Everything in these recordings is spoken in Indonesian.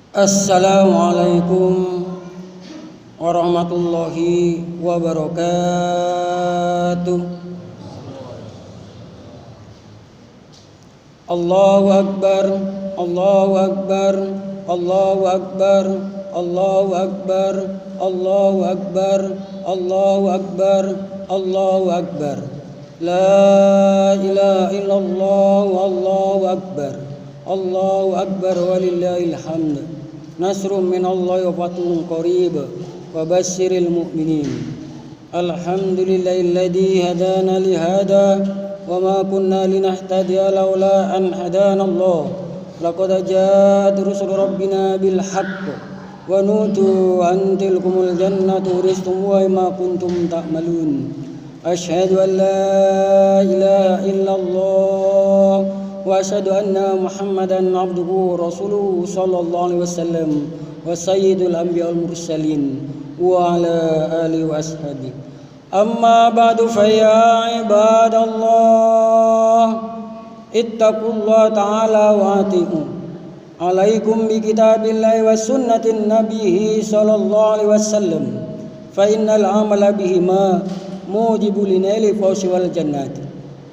Assalamualaikum warahmatullahi wabarakatuh. Allahu Akbar, Allahu Akbar, Allahu Akbar, Allahu Akbar, Allahu Akbar, Allahu Akbar, Allahu Akbar. La ilaha illallah, Allahu Akbar, Allahu Akbar walillahil hamd. Nasrun minallahi wa fathun qarib wa basyiril mu'minin. Alhamdulillahilladzi hadana li hada wa ma kunna linahtadiya laula an hadana Allah. Laqad ja'at rusul rabbina bil haqq wa nutu an tilkumul jannatu uristum wa ma kuntum ta'malun. Asyhadu an la ilaha illallah wa asyhadu anna Muhammadan abduhu rasuluhu sallallahu alaihi wasallam wa sayyidul anbiya wal mursalin wa ala alihi wa ashabihi. Amma ba'du fa ya ibadallah ittaqullaha ta'ala wa ati'u. Alaikum bi kitabillahi wa sunnatin nabiyhi sallallahu alaihi wasallam. Fa innal amala bihima mujibul linaili fawzi wal jannati.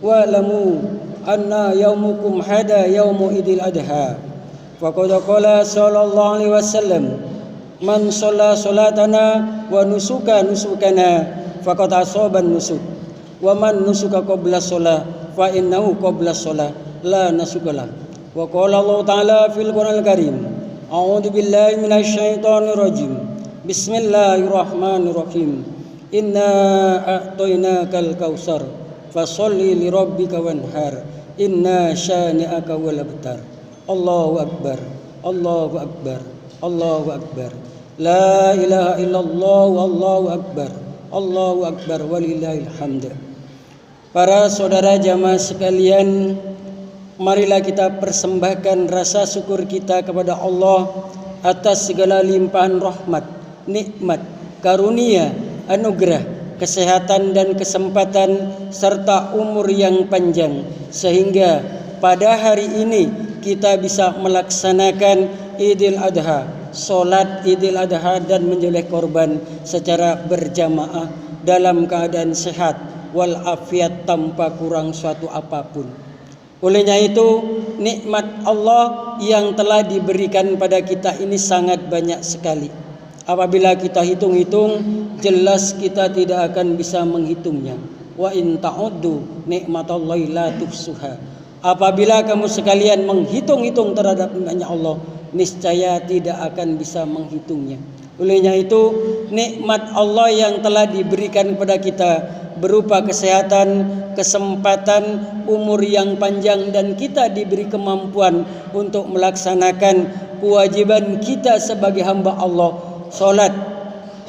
Wa lamu anna yaumukum hada yaumu idil adha. Faqad qala sallallahu alaihi wasallam, man shalla salatana wa nusuka nusukana faqad asaban nusuk. Wa man nusuka qabla shalah fa innahu qabla shalah la nasukalah. Wa qala Allah ta'ala fil Qur'anil Karim, a'udzu billahi minasy syaithanir rajim. Bismillahirrahmanirrahim. Inna a'tainakal kautsar fasholli li rabbika wanhar. Inna syani'aka wal abtar. Allahu Akbar, Allahu Akbar, Allahu Akbar. La ilaha illallah, Allahu Akbar, Allahu Akbar walillahil hamd. Para saudara jamaah sekalian, marilah kita persembahkan rasa syukur kita kepada Allah atas segala limpahan rahmat, nikmat, karunia, anugerah, kesehatan dan kesempatan serta umur yang panjang, sehingga pada hari ini kita bisa melaksanakan Idul Adha, sholat Idul Adha dan menyembelih korban secara berjamaah dalam keadaan sehat walafiat tanpa kurang suatu apapun. Olehnya itu, nikmat Allah yang telah diberikan pada kita ini sangat banyak sekali. Apabila kita hitung-hitung, jelas kita tidak akan bisa menghitungnya. Wa in ta'uddu nikmatallahi la tuhsuha. Apabila kamu sekalian menghitung-hitung terhadap nikmatnya Allah, niscaya tidak akan bisa menghitungnya. Olehnya itu, nikmat Allah yang telah diberikan kepada kita berupa kesehatan, kesempatan, umur yang panjang, dan kita diberi kemampuan untuk melaksanakan kewajiban kita sebagai hamba Allah, sholat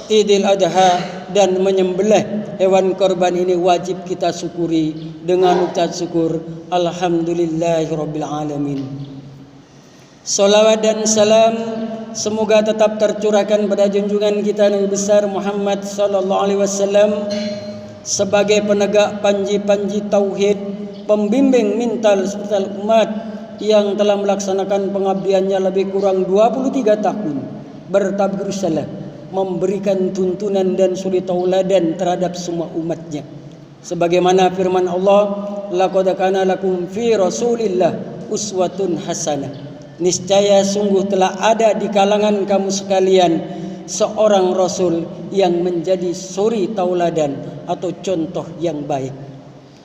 Idul Adha dan menyembelih hewan korban ini wajib kita syukuri dengan ucap syukur alhamdulillahirabbil alamin. Salawat dan salam semoga tetap tercurahkan pada junjungan kita Nabi besar Muhammad sallallahu alaihi wasallam sebagai penegak panji-panji tauhid, pembimbing mental spiritual umat yang telah melaksanakan pengabdiannya lebih kurang 23 tahun bertabur salah, memberikan tuntunan dan suri tauladan terhadap semua umatnya. Sebagaimana firman Allah, laqad kana lakum fi rasulillah uswatun hasanah. Niscaya sungguh telah ada di kalangan kamu sekalian seorang rasul yang menjadi suri tauladan atau contoh yang baik.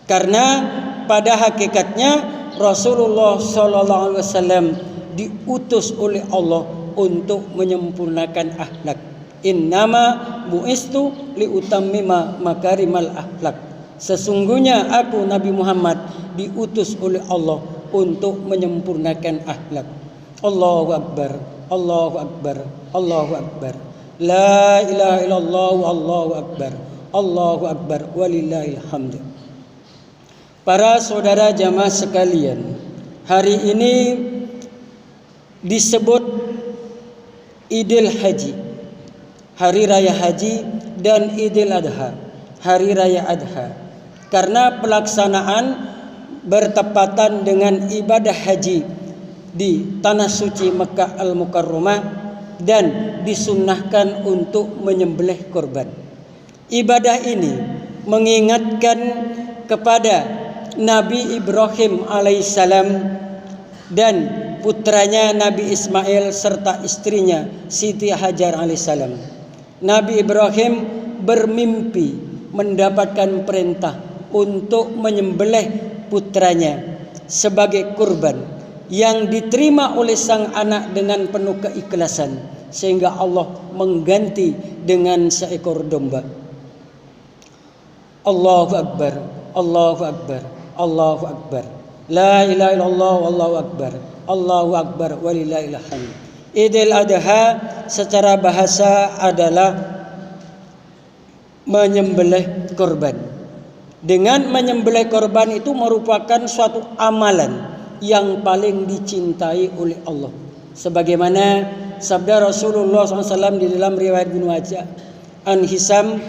Karena pada hakikatnya Rasulullah sallallahu alaihi wasallam diutus oleh Allah untuk menyempurnakan akhlak. Innama bu'istu liutammima makarimal akhlak. Sesungguhnya aku Nabi Muhammad diutus oleh Allah untuk menyempurnakan akhlak. Allahu Akbar, Allahu Akbar, Allahu Akbar. La ilaha illallah, Allahu Akbar, Allahu Akbar walillahil hamd. Para saudara jamaah sekalian, hari ini disebut Idul Haji, Hari Raya Haji, dan Idul Adha, Hari Raya Adha. Karena pelaksanaan bertepatan dengan ibadah haji di tanah suci Mekah Al-Mukarramah dan disunnahkan untuk menyembelih korban. Ibadah ini mengingatkan kepada Nabi Ibrahim alaihissalam dan putranya Nabi Ismail serta istrinya Siti Hajar alaihissalam. Nabi Ibrahim bermimpi mendapatkan perintah untuk menyembelih putranya sebagai kurban yang diterima oleh sang anak dengan penuh keikhlasan, sehingga Allah mengganti dengan seekor domba. Allahu Akbar, Allahu Akbar, Allahu Akbar. La ilaha illallah wallahu akbar. Allahu akbar walillahil hamd. Idul Adha secara bahasa adalah menyembelih korban. Dengan menyembelih korban itu merupakan suatu amalan yang paling dicintai oleh Allah. Sebagaimana sabda Rasulullah SAW di dalam riwayat Ibnu Majah, an Hisam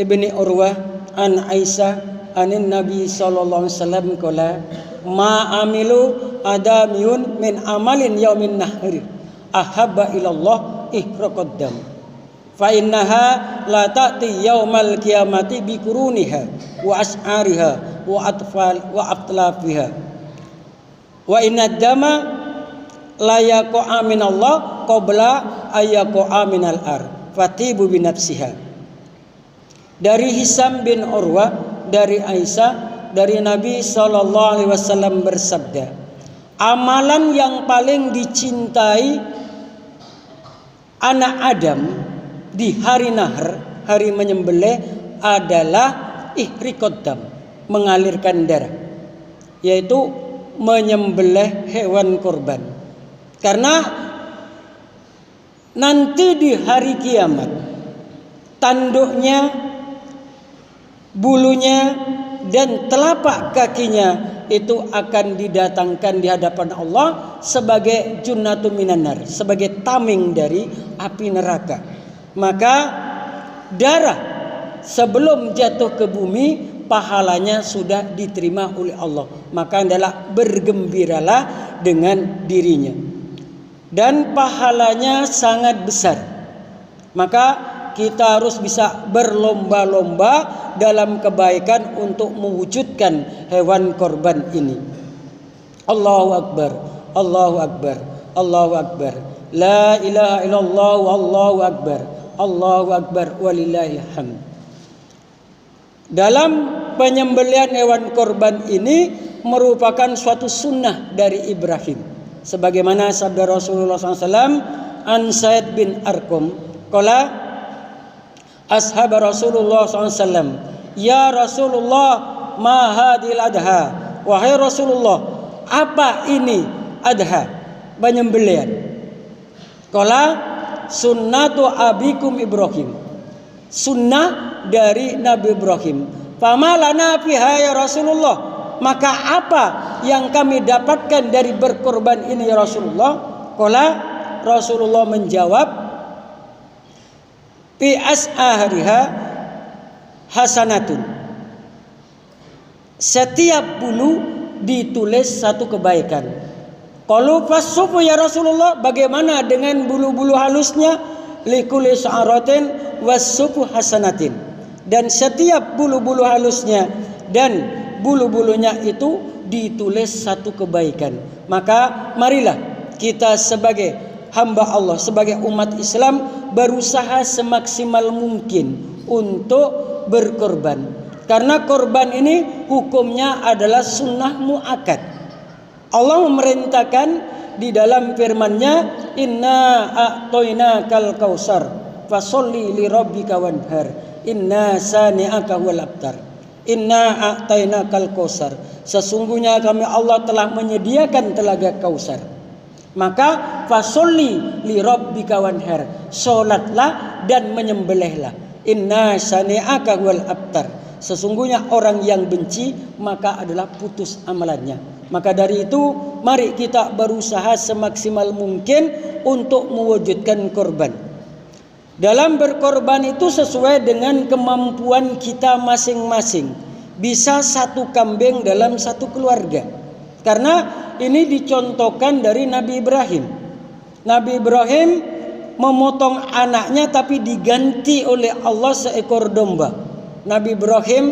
ibni Urwah an Aisyah anin Nabi sallallahu alaihi wasallam qala ma amilu adamiyun min amalin yaumin nahri ahabba ilallah ihraqad dam fa innaha la ta'ti yaumal qiyamati bi quruniha wa as'ariha wa atfal wa atlafiha wa inna dama la yaqa minallah qabla ayaqa minal ar fatibu bi nafsiha. Dari Hisam bin Urwah dari Aisyah dari Nabi sallallahu alaihi wasallam bersabda, amalan yang paling dicintai anak Adam di hari nahar, hari menyembelih adalah ihriqad dam, mengalirkan darah, yaitu menyembelih hewan kurban. Karena nanti di hari kiamat tanduknya, bulunya dan telapak kakinya itu akan didatangkan di hadapan Allah sebagai junnatun minanar, sebagai tameng dari api neraka. Maka darah sebelum jatuh ke bumi pahalanya sudah diterima oleh Allah. Maka adalah bergembiralah dengan dirinya. Dan pahalanya sangat besar. Maka kita harus bisa berlomba-lomba dalam kebaikan untuk mewujudkan hewan korban ini. Allahu Akbar, Allahu Akbar, Allahu Akbar. La ilaha illallah wallahu akbar. Allahu Akbar walillahil hamd. Dalam penyembelihan hewan korban ini merupakan suatu sunnah dari Ibrahim. Sebagaimana sabda Rasulullah SAW an Sa'id bin Arqam qala ashab Rasulullah SAW, ya Rasulullah ma hadil adha, wahai Rasulullah apa ini adha, penyembelihan? Qala sunnatu abikum Ibrahim, sunnah dari Nabi Ibrahim. Fama lana fiha ya Rasulullah, maka apa yang kami dapatkan dari berkorban ini ya Rasulullah? Qala Rasulullah menjawab, fi as'ahriha hasanatun, setiap bulu ditulis satu kebaikan. Qalu fasufu ya Rasulullah, bagaimana dengan bulu-bulu halusnya? Likulli sya'ratin wasufu hasanatin, dan setiap bulu-bulu halusnya dan bulu-bulunya itu ditulis satu kebaikan. Maka marilah kita sebagai hamba Allah, sebagai umat Islam berusaha semaksimal mungkin untuk berkorban. Karena korban ini hukumnya adalah sunnah muakkad. Allah memerintahkan di dalam firman-Nya, inna a'tainakal kausar fasholli li rabbika wanhar inna sani'aka wal abtar. Inna a'tainakal kausar, sesungguhnya kami Allah telah menyediakan telaga Kausar. Maka fasholli li rabbika wanhar, salatlah dan menyembelihlah. Inna sani'aka wal abtar, sesungguhnya orang yang benci maka adalah putus amalannya. Maka dari itu mari kita berusaha semaksimal mungkin untuk mewujudkan korban. Dalam berkorban itu sesuai dengan kemampuan kita masing-masing. Bisa satu kambing dalam satu keluarga. Karena ini dicontohkan dari Nabi Ibrahim. Nabi Ibrahim memotong anaknya tapi diganti oleh Allah seekor domba. Nabi Ibrahim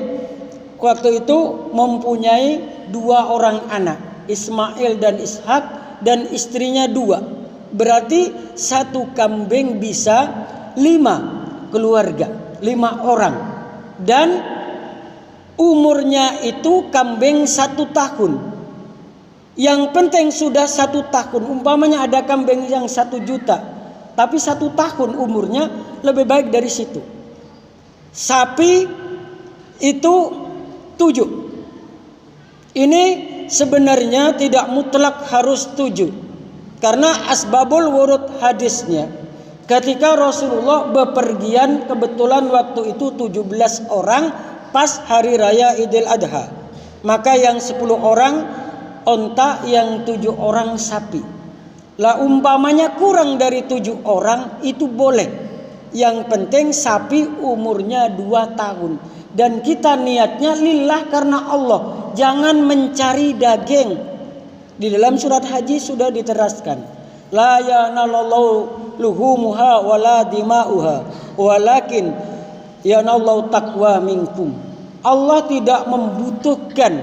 waktu itu mempunyai 2 orang anak, Ismail dan Ishak, dan istrinya 2. Berarti 1 kambing bisa 5 keluarga, 5 orang. Dan umurnya itu kambing 1 tahun. Yang penting sudah 1 tahun. Umpamanya ada kambing yang 1 juta, tapi 1 tahun umurnya, lebih baik dari situ. Sapi itu 7. Ini sebenarnya tidak mutlak harus 7. Karena asbabul wurud hadisnya, ketika Rasulullah bepergian, kebetulan waktu itu 17 orang pas hari raya Idul Adha. Maka yang 10 orang onta, yang 7 orang sapi. Lah umpamanya kurang dari 7 orang itu boleh. Yang penting sapi umurnya 2 tahun. Dan kita niatnya lillah karena Allah. Jangan mencari daging. Di dalam surat haji sudah diteraskan. La yanalallahu luhumuha wala dima'uha walakin yanallahu taqwa minkum. Allah tidak membutuhkan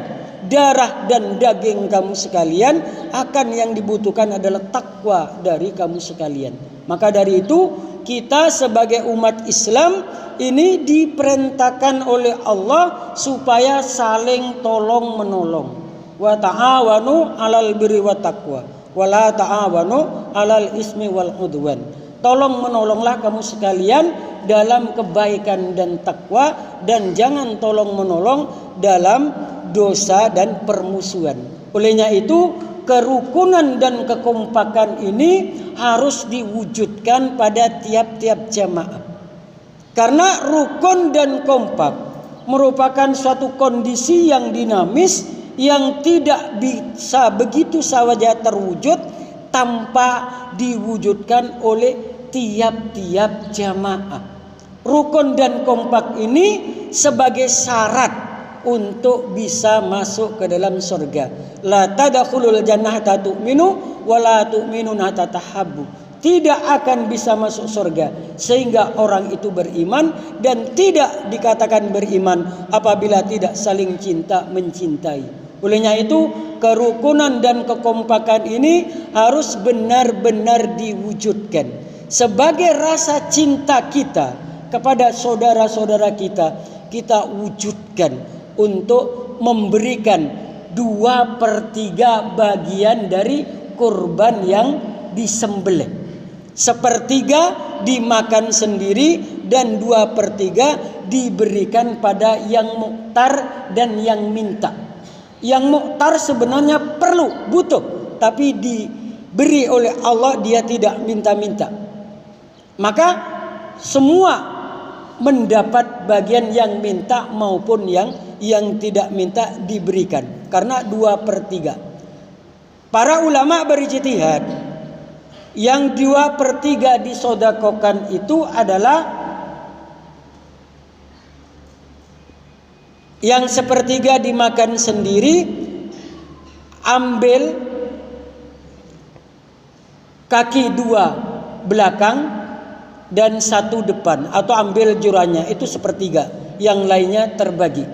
darah dan daging kamu sekalian, akan yang dibutuhkan adalah takwa dari kamu sekalian. Maka dari itu kita sebagai umat Islam ini diperintahkan oleh Allah supaya saling tolong menolong. Wa ta'awanu 'alal birri wat taqwa wa la ta'awanu 'alal ismi wal udwan. Tolong menolonglah kamu sekalian dalam kebaikan dan takwa, dan jangan tolong menolong dalam dosa dan permusuhan. Olehnya itu kerukunan dan kekompakan ini harus diwujudkan pada tiap-tiap jamaah. Karena rukun dan kompak merupakan suatu kondisi yang dinamis, yang tidak bisa begitu saja terwujud tanpa diwujudkan oleh tiap-tiap jamaah. Rukun dan kompak ini sebagai syarat untuk bisa masuk ke dalam surga. La tadkhulul jannata tu'minu wa la tu'minun hatta tahabbu. Tidak akan bisa masuk surga sehingga orang itu beriman, dan tidak dikatakan beriman apabila tidak saling cinta mencintai. Olehnya itu kerukunan dan kekompakan ini harus benar-benar diwujudkan sebagai rasa cinta kita kepada saudara-saudara kita. Kita wujudkan untuk memberikan 2/3 bagian dari kurban yang disembelih. 1/3 dimakan sendiri dan 2/3 diberikan pada yang muhtar dan yang minta. Yang muhtar sebenarnya perlu, butuh, tapi diberi oleh Allah, dia tidak minta-minta. Maka semua mendapat bagian yang minta maupun yang tidak minta diberikan, karena 2/3. Para ulama berijtihad, yang 2/3 disodakokan itu adalah yang 1/3 dimakan sendiri, ambil kaki 2 belakang dan 1 depan, atau ambil juranya, itu 1/3. Yang lainnya terbagi,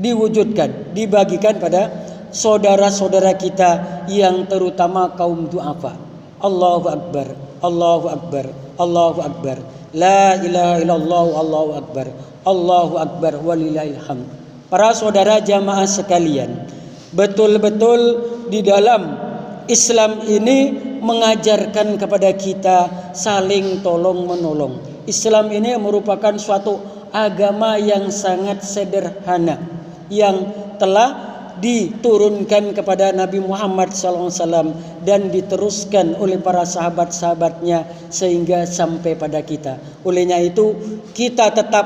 diwujudkan, dibagikan pada saudara-saudara kita yang terutama kaum du'afa. Allahu Akbar, Allahu Akbar, Allahu Akbar, la ilaha illallah, Allahu Akbar, Allahu Akbar, walillahil hamd. Para saudara jamaah sekalian, betul-betul di dalam Islam ini mengajarkan kepada kita saling tolong menolong. Islam ini merupakan suatu agama yang sangat sederhana, yang telah diturunkan kepada Nabi Muhammad SAW dan diteruskan oleh para sahabat-sahabatnya sehingga sampai pada kita. Olehnya itu kita tetap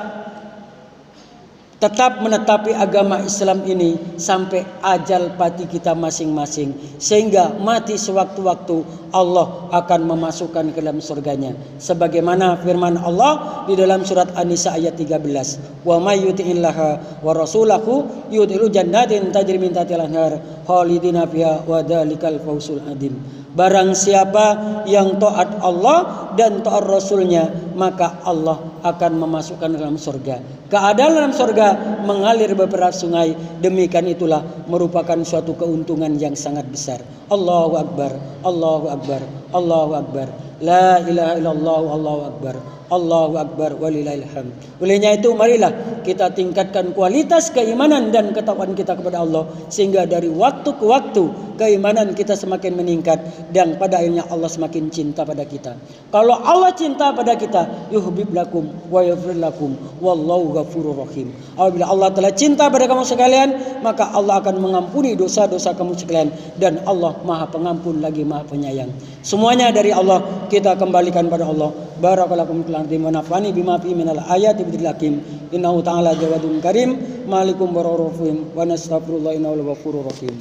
tetap menetapi agama Islam ini sampai ajal pati kita masing-masing, sehingga mati sewaktu-waktu Allah akan memasukkan ke dalam surganya, sebagaimana firman Allah di dalam surat An-Nisa ayat 13, wa may yuti'illaha wa rasulahu yudkhilu jannatin tajri min tahtiha al-anhar khalidina fiha wa dzalikal fawzul adzim. Barang siapa yang taat Allah dan taat Rasulnya, maka Allah akan memasukkan dalam surga. Keadaan dalam surga mengalir beberapa sungai. Demikian itulah merupakan suatu keuntungan yang sangat besar. Allahu Akbar, Allahu Akbar, Allahu Akbar. La ilaha illallah, Allahu Akbar, Allahu Akbar, walillahil hamd. Olehnya itu marilah kita tingkatkan kualitas keimanan dan ketakwaan kita kepada Allah, sehingga dari waktu ke waktu keimanan kita semakin meningkat dan pada akhirnya Allah semakin cinta pada kita. Kalau Allah cinta pada kita, yuhbib lakum wa yaghfir lakum wallahu ghafurur rahim. Apabila Allah telah cinta pada kamu sekalian, maka Allah akan mengampuni dosa-dosa kamu sekalian, dan Allah Maha Pengampun lagi Maha Penyayang. Semuanya dari Allah, kita kembalikan pada Allah. Barakallahu fiikum wa nafa'ani bima fihi minal ayati bidil hakim. Innahu ta'ala jawadun karim, malikum bararrahim wa nastaghfirullah innahu ghafurur rahim.